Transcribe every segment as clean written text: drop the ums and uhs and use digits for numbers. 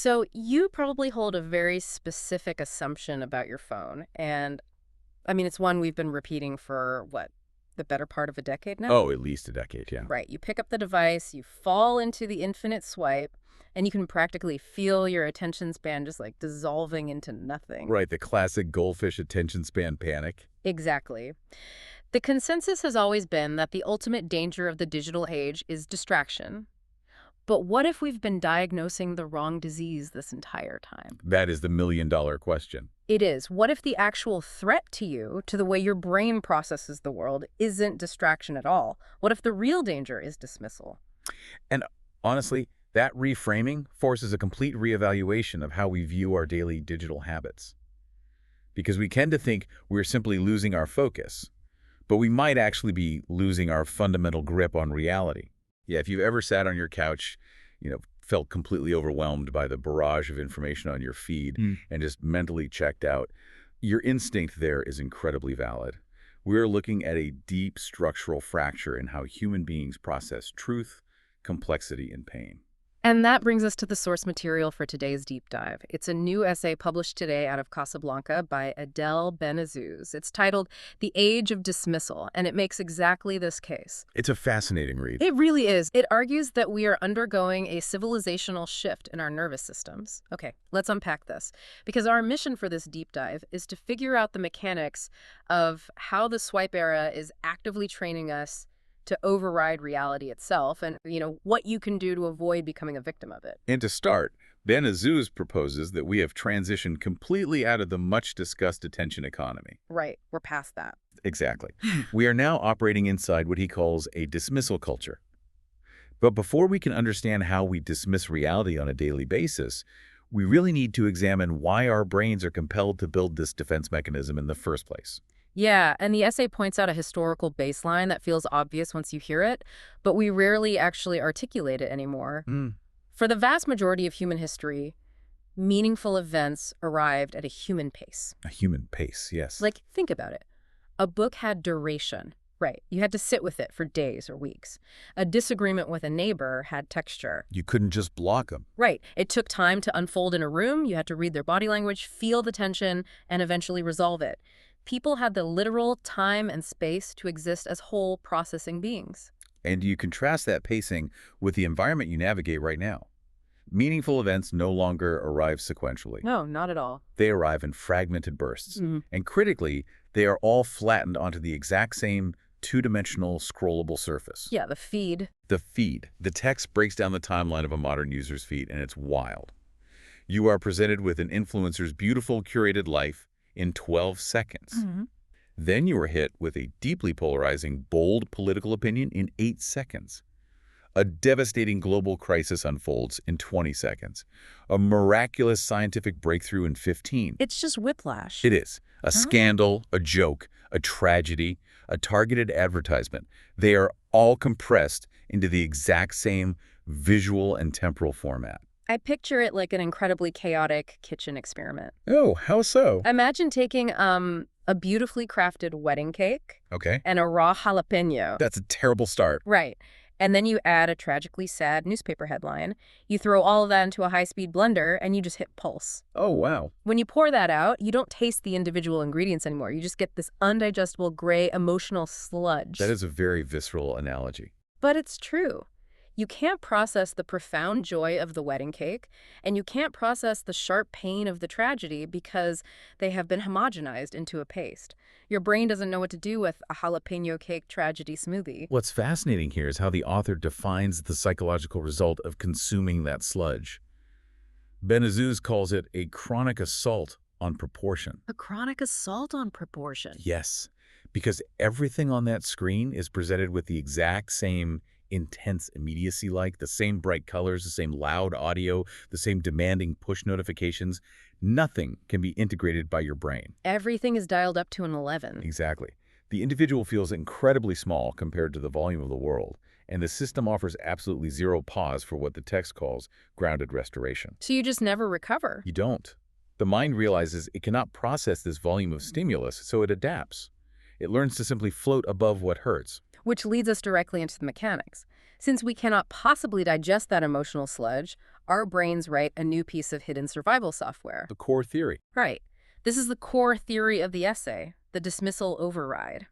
So you probably hold a very specific assumption about your phone. And I mean, it's one we've been repeating for what, the better part of a decade now? Oh, at least a decade, yeah. Right. You pick up the device, you fall into the infinite swipe, and you can practically feel your attention span just like dissolving into nothing. Right, the classic goldfish attention span panic. Exactly. The consensus has always been that the ultimate danger of the digital age is distraction. But what if we've been diagnosing the wrong disease this entire time? That is the million-dollar question. It is. What if the actual threat to you, to the way your brain processes the world, isn't distraction at all? What if the real danger is dismissal? And honestly, that reframing forces a complete reevaluation of how we view our daily digital habits. Because we tend to think we're simply losing our focus, but we might actually be losing our fundamental grip on reality. Yeah, if you've ever sat on your couch, felt completely overwhelmed by the barrage of information on your feed and just mentally checked out, your instinct there is incredibly valid. We're looking at a deep structural fracture in how human beings process truth, complexity, and pain. And that brings us to the source material for today's deep dive. It's a new essay published today out of Casablanca by Adele Benazuz. It's titled The Age of Dismissal, and it makes exactly this case. It's a fascinating read. It really is. It argues that we are undergoing a civilizational shift in our nervous systems. Okay, let's unpack this. Because our mission for this deep dive is to figure out the mechanics of how the swipe era is actively training us to override reality itself and, what you can do to avoid becoming a victim of it. And to start, Benazuz proposes that we have transitioned completely out of the much-discussed attention economy. Right. We're past that. Exactly. We are now operating inside what he calls a dismissal culture. But before we can understand how we dismiss reality on a daily basis, we really need to examine why our brains are compelled to build this defense mechanism in the first place. Yeah, and the essay points out a historical baseline that feels obvious once you hear it, but we rarely actually articulate it anymore. For the vast majority of human history, meaningful events arrived at a human pace. A human pace, yes. Like, think about it. A book had duration. Right. You had to sit with it for days or weeks. A disagreement with a neighbor had texture. You couldn't just block them. Right. It took time to unfold in a room. You had to read their body language, feel the tension, and eventually resolve it. People had the literal time and space to exist as whole processing beings. And you contrast that pacing with the environment you navigate right now. Meaningful events no longer arrive sequentially. No, not at all. They arrive in fragmented bursts. And critically, they are all flattened onto the exact same two-dimensional scrollable surface. Yeah, the feed. The feed. The text breaks down the timeline of a modern user's feed, and it's wild. You are presented with an influencer's beautiful, curated life in 12 seconds. Then you are hit with a deeply polarizing, bold political opinion in 8 seconds. A devastating global crisis unfolds in 20 seconds. A miraculous scientific breakthrough in 15. It's just whiplash. It is. A scandal, a joke, a tragedy, a targeted advertisement. They are all compressed into the exact same visual and temporal format. I picture it like an incredibly chaotic kitchen experiment. Oh, how so? Imagine taking a beautifully crafted wedding cake Okay. and a raw jalapeno. That's a terrible start. Right. And then you add a tragically sad newspaper headline. You throw all of that into a high-speed blender, and you just hit pulse. Oh, wow. When you pour that out, you don't taste the individual ingredients anymore. You just get this undigestible, gray, emotional sludge. That is a very visceral analogy. But it's true. You can't process the profound joy of the wedding cake, and you can't process the sharp pain of the tragedy because they have been homogenized into a paste. Your brain doesn't know what to do with a jalapeno cake tragedy smoothie. What's fascinating here is how the author defines the psychological result of consuming that sludge. Benazuz calls it a chronic assault on proportion. A chronic assault on proportion. Yes, because everything on that screen is presented with the exact same intense immediacy, like the same bright colors, the same loud audio, the same demanding push notifications. Nothing can be integrated by your brain. Everything is dialed up to an 11. Exactly. The individual feels incredibly small compared to the volume of the world, and the system offers absolutely zero pause for what the text calls grounded restoration. So you just never recover. You don't. The mind realizes it cannot process this volume of stimulus, so it adapts. It learns to simply float above what hurts. Which leads us directly into the mechanics. Since we cannot possibly digest that emotional sludge, our brains write a new piece of hidden survival software. The core theory. Right. This is the core theory of the essay, the dismissal override.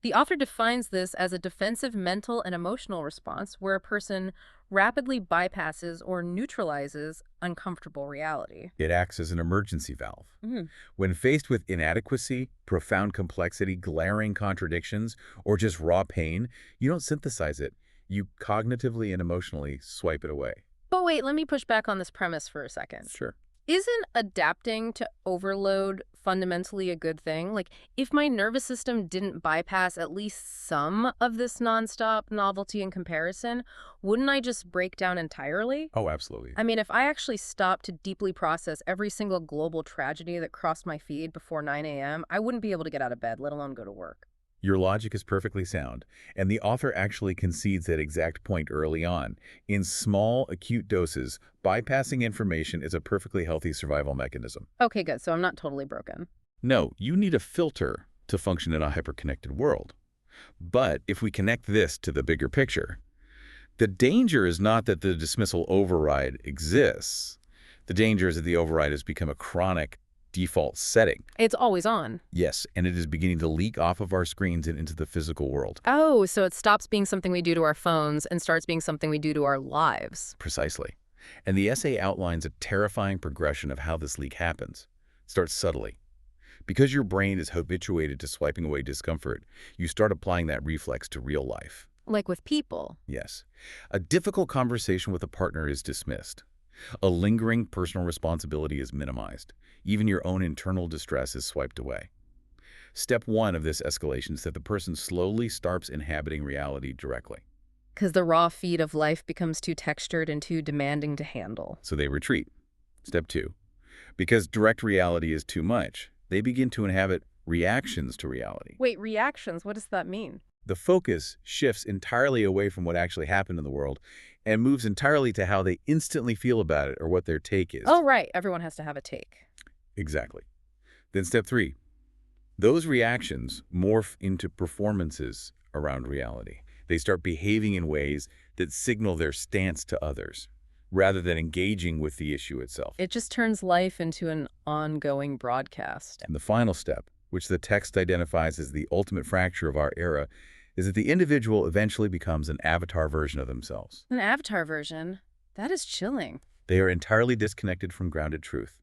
The author defines this as a defensive mental and emotional response where a person rapidly bypasses or neutralizes uncomfortable reality. It acts as an emergency valve. Mhm. When faced with inadequacy, profound complexity, glaring contradictions, or just raw pain, you don't synthesize it. You cognitively and emotionally swipe it away. But wait, let me push back on this premise for a second. Sure. Isn't adapting to overload fundamentally a good thing? Like, if my nervous system didn't bypass at least some of this nonstop novelty and comparison, wouldn't I just break down entirely? Oh, absolutely. I mean, if I actually stopped to deeply process every single global tragedy that crossed my feed before 9 a.m., I wouldn't be able to get out of bed, let alone go to work. Your logic is perfectly sound, and the author actually concedes that exact point early on. In small, acute doses, bypassing information is a perfectly healthy survival mechanism. Okay, good. So I'm not totally broken. No, you need a filter to function in a hyperconnected world. But if we connect this to the bigger picture, the danger is not that the dismissal override exists. The danger is that the override has become a chronic default setting. It's always on. Yes, and it is beginning to leak off of our screens and into the physical world. Oh, so it stops being something we do to our phones and starts being something we do to our lives. Precisely. And the essay outlines a terrifying progression of how this leak happens. It starts subtly. Because your brain is habituated to swiping away discomfort, you start applying that reflex to real life. Like with people. Yes. A difficult conversation with a partner is dismissed. A lingering personal responsibility is minimized. Even your own internal distress is swiped away. Step one of this escalation is that the person slowly starts inhabiting reality directly. Because the raw feed of life becomes too textured and too demanding to handle. So they retreat. Step two. Because direct reality is too much, they begin to inhabit reactions to reality. Wait, reactions? What does that mean? The focus shifts entirely away from what actually happened in the world and moves entirely to how they instantly feel about it or what their take is. Oh, right. Everyone has to have a take. Exactly. Then step three. Those reactions morph into performances around reality. They start behaving in ways that signal their stance to others, rather than engaging with the issue itself. It just turns life into an ongoing broadcast. And the final step, which the text identifies as the ultimate fracture of our era, is that the individual eventually becomes an avatar version of themselves. An avatar version? That is chilling. They are entirely disconnected from grounded truth,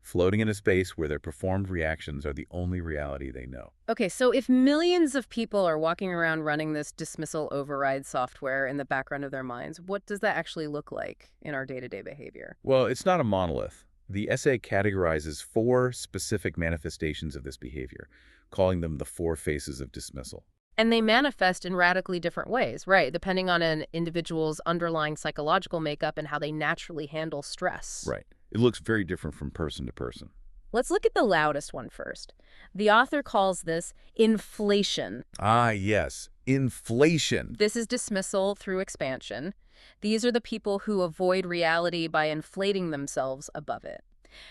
floating in a space where their performed reactions are the only reality they know. Okay, so if millions of people are walking around running this dismissal override software in the background of their minds, what does that actually look like in our day-to-day behavior? Well, it's not a monolith. The essay categorizes 4 specific manifestations of this behavior, calling them the 4 faces of dismissal. And they manifest in radically different ways, right, depending on an individual's underlying psychological makeup and how they naturally handle stress. Right. It looks very different from person to person. Let's look at the loudest one first. The author calls this inflation. Ah, yes. Inflation. This is dismissal through expansion. These are the people who avoid reality by inflating themselves above it.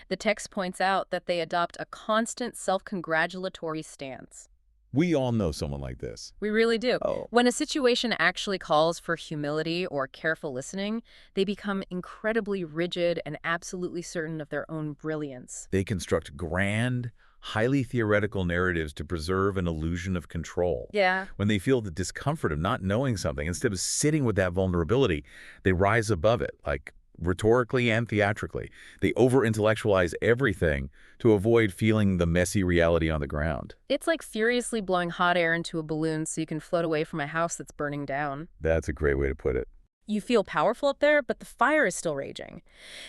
The text points out that they adopt a constant self-congratulatory stance. We all know someone like this. We really do. Oh. When a situation actually calls for humility or careful listening, they become incredibly rigid and absolutely certain of their own brilliance. They construct grand, highly theoretical narratives to preserve an illusion of control. Yeah. When they feel the discomfort of not knowing something, instead of sitting with that vulnerability, they rise above it, like rhetorically and theatrically. They over-intellectualize everything to avoid feeling the messy reality on the ground. It's like furiously blowing hot air into a balloon so you can float away from a house that's burning down. That's a great way to put it. You feel powerful up there, but the fire is still raging.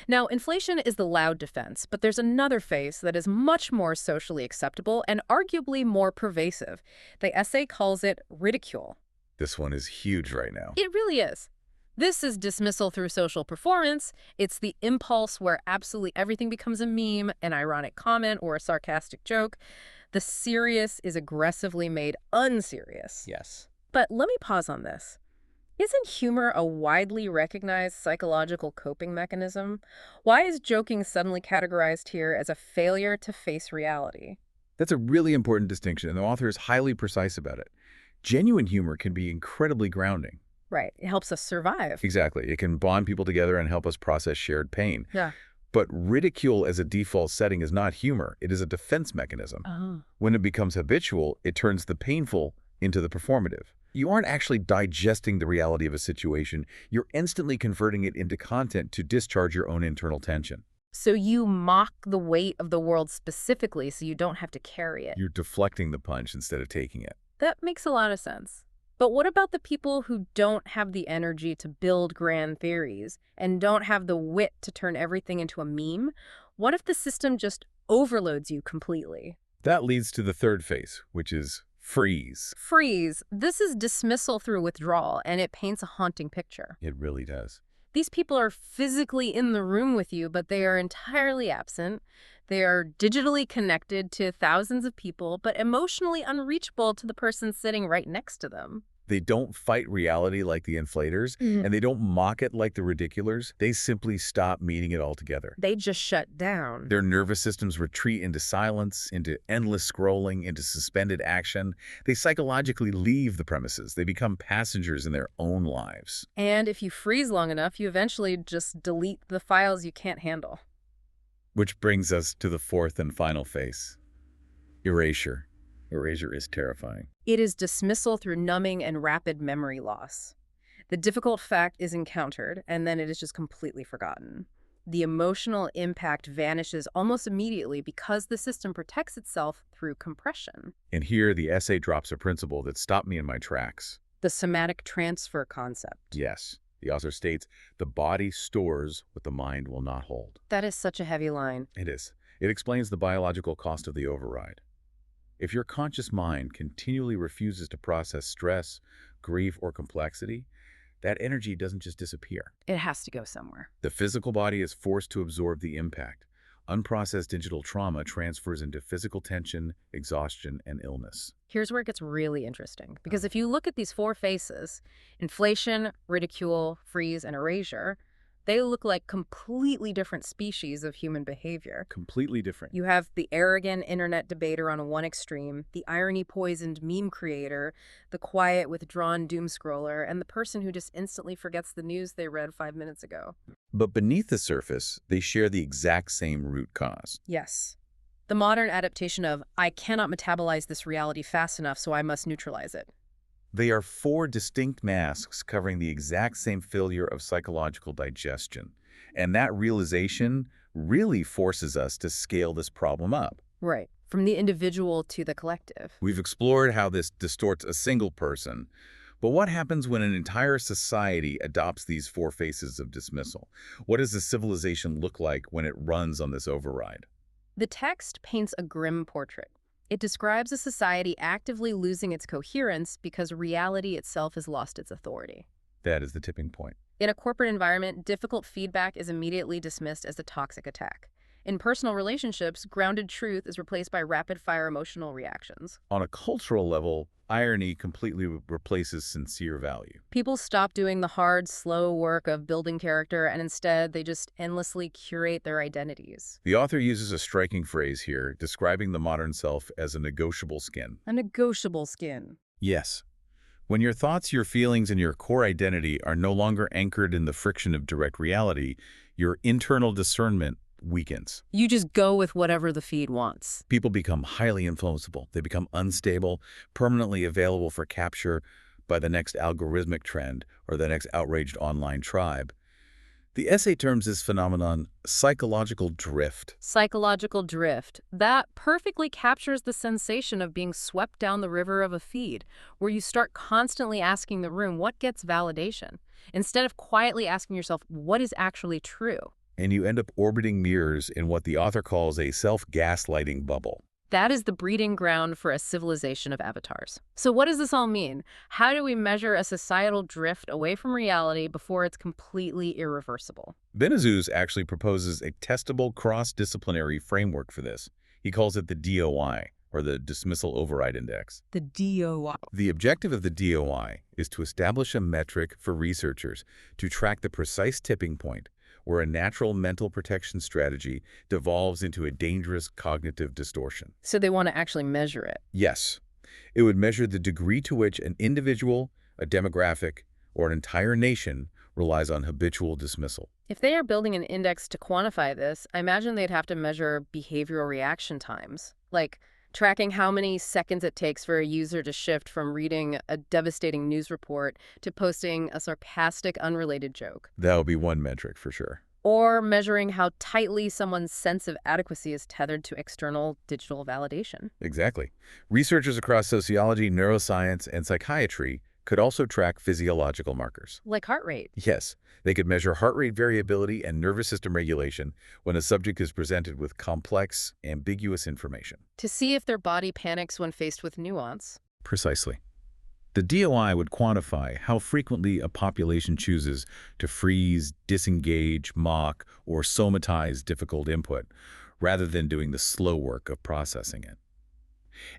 Now, inflation is the loud defense, but there's another face that is much more socially acceptable and arguably more pervasive. The essay calls it ridicule. This one is huge right now. It really is. This is dismissal through social performance. It's the impulse where absolutely everything becomes a meme, an ironic comment, or a sarcastic joke. The serious is aggressively made unserious. Yes. But let me pause on this. Isn't humor a widely recognized psychological coping mechanism? Why is joking suddenly categorized here as a failure to face reality? That's a really important distinction, and the author is highly precise about it. Genuine humor can be incredibly grounding. Right. It helps us survive. Exactly. It can bond people together and help us process shared pain. Yeah. But ridicule as a default setting is not humor. It is a defense mechanism. Oh. When it becomes habitual, it turns the painful into the performative. You aren't actually digesting the reality of a situation. You're instantly converting it into content to discharge your own internal tension. So you mock the weight of the world specifically so you don't have to carry it. You're deflecting the punch instead of taking it. That makes a lot of sense. But what about the people who don't have the energy to build grand theories and don't have the wit to turn everything into a meme? What if the system just overloads you completely? That leads to the third phase, which is freeze. Freeze. This is dismissal through withdrawal, and it paints a haunting picture. It really does. These people are physically in the room with you, but they are entirely absent. They are digitally connected to thousands of people, but emotionally unreachable to the person sitting right next to them. They don't fight reality like the inflators, and they don't mock it like the ridiculars. They simply stop meeting it altogether. They just shut down. Their nervous systems retreat into silence, into endless scrolling, into suspended action. They psychologically leave the premises. They become passengers in their own lives. And if you freeze long enough, you eventually just delete the files you can't handle. Which brings us to the fourth and final phase. Erasure. Erasure is terrifying. It is dismissal through numbing and rapid memory loss. The difficult fact is encountered, and then it is just completely forgotten. The emotional impact vanishes almost immediately because the system protects itself through compression. And here the essay drops a principle that stopped me in my tracks. The somatic transfer concept. Yes. The author states, the body stores what the mind will not hold. That is such a heavy line. It is. It explains the biological cost of the override. If your conscious mind continually refuses to process stress, grief, or complexity, that energy doesn't just disappear. It has to go somewhere. The physical body is forced to absorb the impact. Unprocessed digital trauma transfers into physical tension, exhaustion, and illness. Here's where it gets really interesting. Because if you look at these four phases, inflation, ridicule, freeze, and erasure, they look like completely different species of human behavior. Completely different. You have the arrogant internet debater on one extreme, the irony-poisoned meme creator, the quiet, withdrawn doom scroller, and the person who just instantly forgets the news they read 5 minutes ago. But beneath the surface, they share the exact same root cause. Yes. The modern adaptation of, I cannot metabolize this reality fast enough, so I must neutralize it. They are four distinct masks covering the exact same failure of psychological digestion. And that realization really forces us to scale this problem up. Right. From the individual to the collective. We've explored how this distorts a single person. But what happens when an entire society adopts these four phases of dismissal? What does the civilization look like when it runs on this override? The text paints a grim portrait. It describes a society actively losing its coherence because reality itself has lost its authority. That is the tipping point. In a corporate environment, difficult feedback is immediately dismissed as a toxic attack. In personal relationships, grounded truth is replaced by rapid-fire emotional reactions. On a cultural level, irony completely replaces sincere value. People stop doing the hard, slow work of building character, and instead they just endlessly curate their identities. The author uses a striking phrase here, describing the modern self as a negotiable skin. A negotiable skin. Yes. When your thoughts, your feelings, and your core identity are no longer anchored in the friction of direct reality, your internal discernment weakens. You just go with whatever the feed wants. People become highly influenceable. They become unstable, permanently available for capture by the next algorithmic trend or the next outraged online tribe. The essay terms this phenomenon psychological drift. Psychological drift. That perfectly captures the sensation of being swept down the river of a feed, where you start constantly asking the room what gets validation, instead of quietly asking yourself what is actually true. And you end up orbiting mirrors in what the author calls a self-gaslighting bubble. That is the breeding ground for a civilization of avatars. So what does this all mean? How do we measure a societal drift away from reality before it's completely irreversible? Benezous actually proposes a testable cross-disciplinary framework for this. He calls it the DOI, or the Dismissal Override Index. The DOI. The objective of the DOI is to establish a metric for researchers to track the precise tipping point where a natural mental protection strategy devolves into a dangerous cognitive distortion. So they want to actually measure it. Yes, it would measure the degree to which an individual, a demographic, or an entire nation relies on habitual dismissal. If they are building an index to quantify this, I imagine they'd have to measure behavioral reaction times, like tracking how many seconds it takes for a user to shift from reading a devastating news report to posting a sarcastic, unrelated joke. That would be one metric for sure. Or measuring how tightly someone's sense of adequacy is tethered to external digital validation. Exactly. Researchers across sociology, neuroscience, and psychiatry could also track physiological markers. Like heart rate. Yes, they could measure heart rate variability and nervous system regulation when a subject is presented with complex, ambiguous information. To see if their body panics when faced with nuance. Precisely. The DOI would quantify how frequently a population chooses to freeze, disengage, mock, or somatize difficult input, rather than doing the slow work of processing it.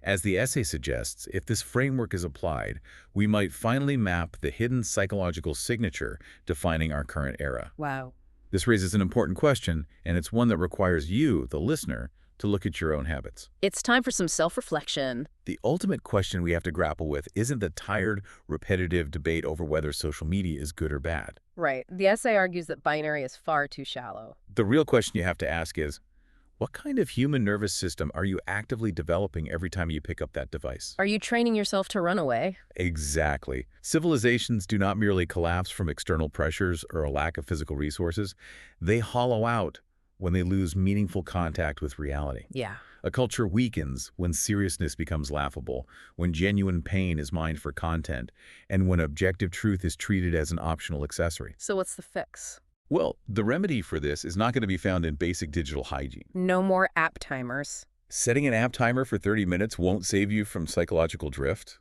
As the essay suggests, if this framework is applied, we might finally map the hidden psychological signature defining our current era. Wow. This raises an important question, and it's one that requires you, the listener, to look at your own habits. It's time for some self-reflection. The ultimate question we have to grapple with isn't the tired, repetitive debate over whether social media is good or bad. Right. The essay argues that binary is far too shallow. The real question you have to ask is, what kind of human nervous system are you actively developing every time you pick up that device? Are you training yourself to run away? Exactly. Civilizations do not merely collapse from external pressures or a lack of physical resources. They hollow out when they lose meaningful contact with reality. Yeah. A culture weakens when seriousness becomes laughable, when genuine pain is mined for content, and when objective truth is treated as an optional accessory. So what's the fix? Well, the remedy for this is not going to be found in basic digital hygiene. No more app timers. Setting an app timer for 30 minutes won't save you from psychological drift.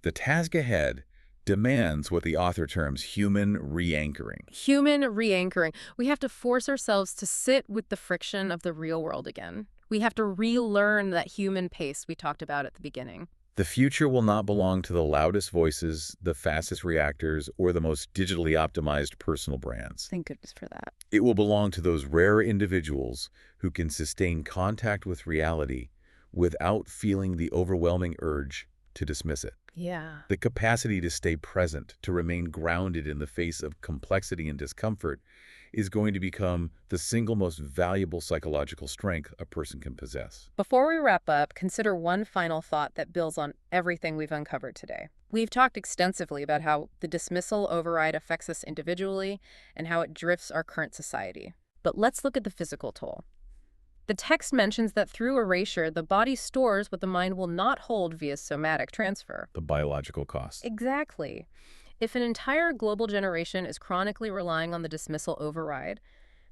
The task ahead demands what the author terms human re-anchoring. Human re-anchoring. We have to force ourselves to sit with the friction of the real world again. We have to relearn that human pace we talked about at the beginning. The future will not belong to the loudest voices, the fastest reactors, or the most digitally optimized personal brands. Thank goodness for that. It will belong to those rare individuals who can sustain contact with reality without feeling the overwhelming urge to dismiss it. Yeah. The capacity to stay present, to remain grounded in the face of complexity and discomfort, is going to become the single most valuable psychological strength a person can possess. Before we wrap up, consider one final thought that builds on everything we've uncovered today. We've talked extensively about how the dismissal override affects us individually and how it drifts our current society. But let's look at the physical toll. The text mentions that through erasure, the body stores what the mind will not hold via somatic transfer. The biological cost. Exactly. If an entire global generation is chronically relying on the dismissal override,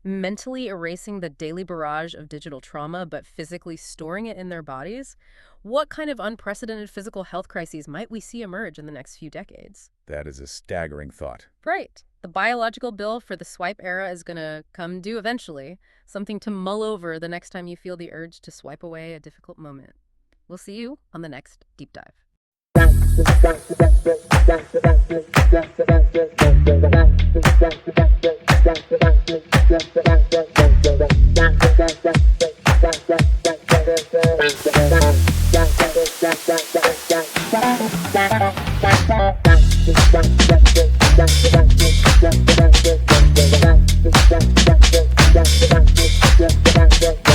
mentally erasing the daily barrage of digital trauma but physically storing it in their bodies, what kind of unprecedented physical health crises might we see emerge in the next few decades? That is a staggering thought. Right. The biological bill for the swipe era is going to come due eventually, something to mull over the next time you feel the urge to swipe away a difficult moment. We'll see you on the next Deep Dive.